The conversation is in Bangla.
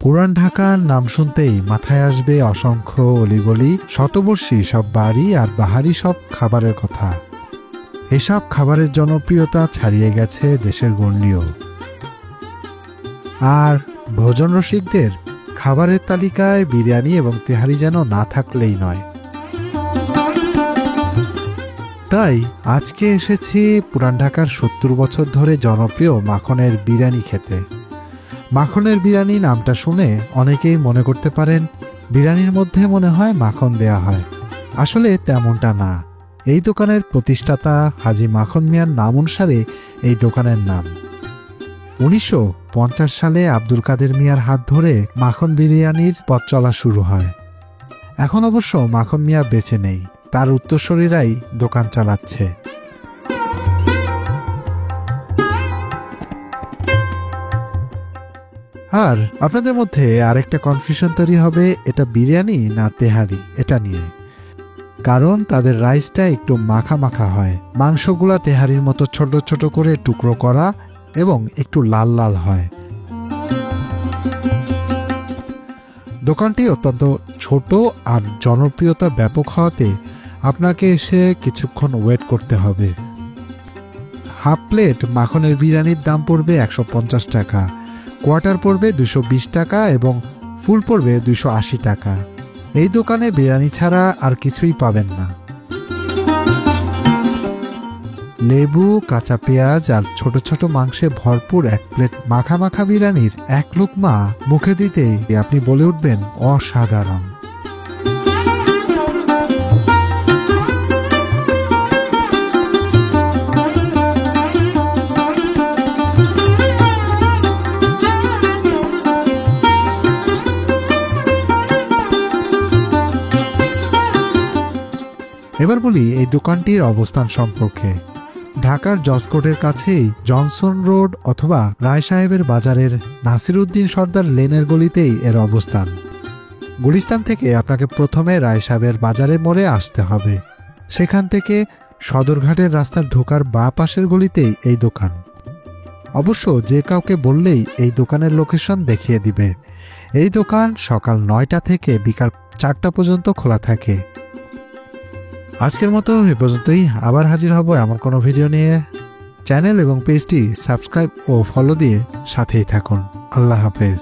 পুরান ঢাকার নাম শুনতেই মাথায় আসবে অসংখ্য অলিগলি, শতবর্ষী সব বাড়ি আর বাহারি সব খাবারের কথা। এসব খাবারের জনপ্রিয়তা ছাড়িয়ে গেছে দেশের গণ্ডিও। আর ভোজন রসিকদের খাবারের তালিকায় বিরিয়ানি এবং তেহারি যেন না থাকলেই নয়। তাই আজকে এসেছি পুরান ঢাকার ৭০ বছর ধরে জনপ্রিয় মাখনের বিরিয়ানি খেতে। মাখনের বিরিয়ানি নামটা শুনে অনেকেই মনে করতে পারেন বিরিয়ানির মধ্যে মনে হয় মাখন দেয়া হয়। আসলে তেমনটা না। এই দোকানের প্রতিষ্ঠাতা হাজী মাখন মিয়ার নাম অনুসারে এই দোকানের নাম। ১৯৫০ সালে আব্দুল কাদের মিয়ার হাত ধরে মাখন বিরিয়ানির পথ চলা শুরু হয়। এখন অবশ্য মাখন মিয়া বেঁচে নেই, তার উত্তরসূরিরাই দোকান চালাচ্ছে। আর আপনাদের মধ্যে আরেকটা কনফিউশন তৈরি হবে, এটা বিরিয়ানি না তেহারি এটা নিয়ে। কারণ তাদের রাইসটা একটু মাখা মাখা হয়, মাংসগুলা তেহারির মতো ছোট ছোট করে টুকরো করা এবং একটু লাল লাল হয়। দোকানটি অত্যন্ত ছোট আর জনপ্রিয়তা ব্যাপক হওয়াতে আপনাকে এসে কিছুক্ষণ ওয়েট করতে হবে। হাফ প্লেট মাখনের বিরিয়ানির দাম পড়বে ১৫০ টাকা, কোয়ার্টার পড়বে ২২০ টাকা এবং ফুল পড়বে ২৮০ টাকা। এই দোকানে বিরিয়ানি ছাড়া আর কিছুই পাবেন না। লেবু, কাঁচা পেঁয়াজ আর ছোট ছোট মাংসে ভরপুর এক প্লেট মাখা মাখা বিরিয়ানির এক লুকমা মুখে দিতেই আপনি বলে উঠবেন অসাধারণ। এবার বলি এই দোকানটির অবস্থান সম্পর্কে। ঢাকার জজকোর্টের কাছেই জনসন রোড অথবা রায় সাহেবের বাজারের নাসিরউদ্দিন সর্দার লেনের গলিতেই এর অবস্থান। গুলিস্তান থেকে আপনাকে প্রথমে রায় সাহেবের বাজারের মোড়ে আসতে হবে। সেখান থেকে সদরঘাটের রাস্তার ঢোকার বাঁ পাশের গলিতেই এই দোকান। অবশ্য যে কাউকে বললেই এই দোকানের লোকেশন দেখিয়ে দিবে। এই দোকান সকাল ৯টা থেকে বিকাল ৪টা পর্যন্ত খোলা থাকে। আজকের মতো এ পর্যন্তই। আবার হাজির হব এমন কোনো ভিডিও নিয়ে। চ্যানেল এবং পেজটি সাবস্ক্রাইব ও ফলো দিয়ে সাথেই থাকুন। আল্লাহ হাফেজ।